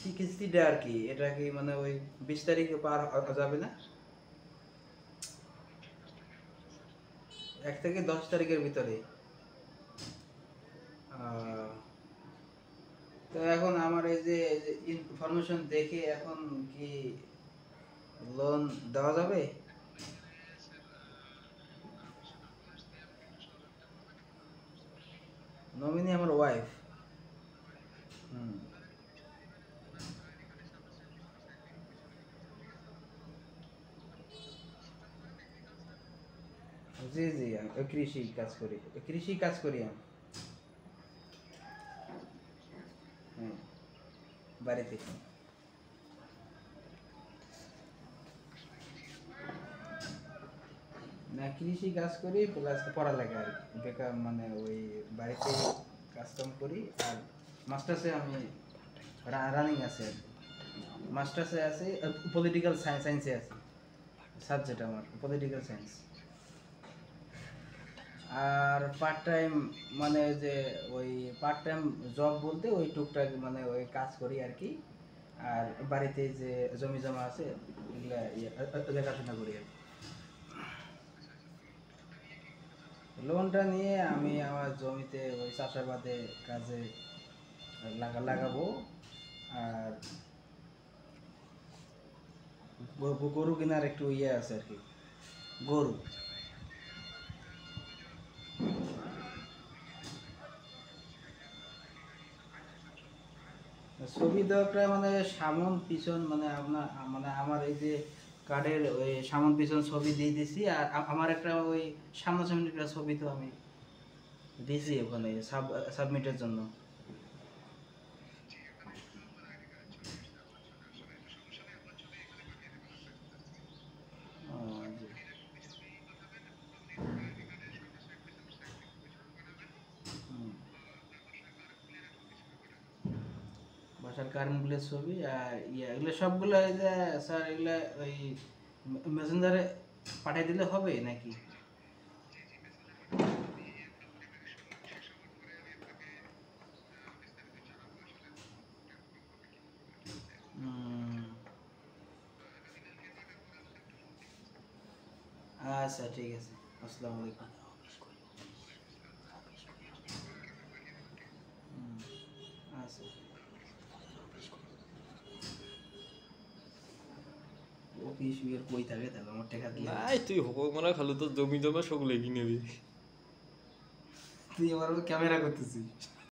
কি কিস্তিটা আর কি, এটা কি মানে ওই 20 তারিখে পার যাবে না? 1 থেকে 10 তারিখের ভিতরে। আহ, তো এখন আমার এই যে ইনফরমেশন দেখে এখন কি লোন দেওয়া যাবে? নমিনি আমার ওয়াইফ। হুম। জি জি, আমি কৃষি কাজ করি, কৃষি কাজ করি আমি। হ্যাঁ, বাড়িতে। না, কৃষি কাজ করি প্লাস পড়ালেখা আর কি, বেকার মানে ওই বাড়িতে কাজকাম করি। আর মাস্টার্সে আমি রানিং আছে আর কি। মাস্টার্সে আছে পলিটিক্যাল সায়েন্সে আছে, সাবজেক্ট আমার পলিটিক্যাল সায়েন্স। আর পার্ট টাইম মানে যে ওই পার্ট টাইম জব বলতে ওই টুকটাক মানে ওই কাজ করি আর কি। আর বাড়িতে যে জমি জমা আছে এগুলা দেখাশোনা করি আর কি। লোনটা নিয়ে আমি আমার জমিতে ওই চাষাবাদে কাজে লাগাবো। আর গরু কেনার একটু ইয়ে আছে আর কি, গরু। ছবি দেওয়াটা মানে সামন পিছন মানে আপনার মানে আমার এই যে কার্ডের ওই সামন পিছন ছবি দিয়ে দিছি। আর আমার একটা ওই সামনাসামনি একটা ছবি তো আমি দিছি ওখানে সাবমিটের জন্য। ও, জি। হুম। বাসার কারেন্টগুলোর ছবি আর ইয়া এগুলো সবগুলো এই যে স্যার এগুলো ওই মেসেঞ্জারে পাঠিয়ে দিলে হবে নাকি? হুম, আচ্ছা ঠিক আছে। আসসালামু আলাইকুম। হুম, আচ্ছা। অফিস বিয়ের কই থাকে তাহলে আমার টাকা দিয়ে হবে। নাই তুই হোক মারা খালু তো জমি জমা সব লেগে নেবি। তুই আমার ক্যামেরা করতেছিস?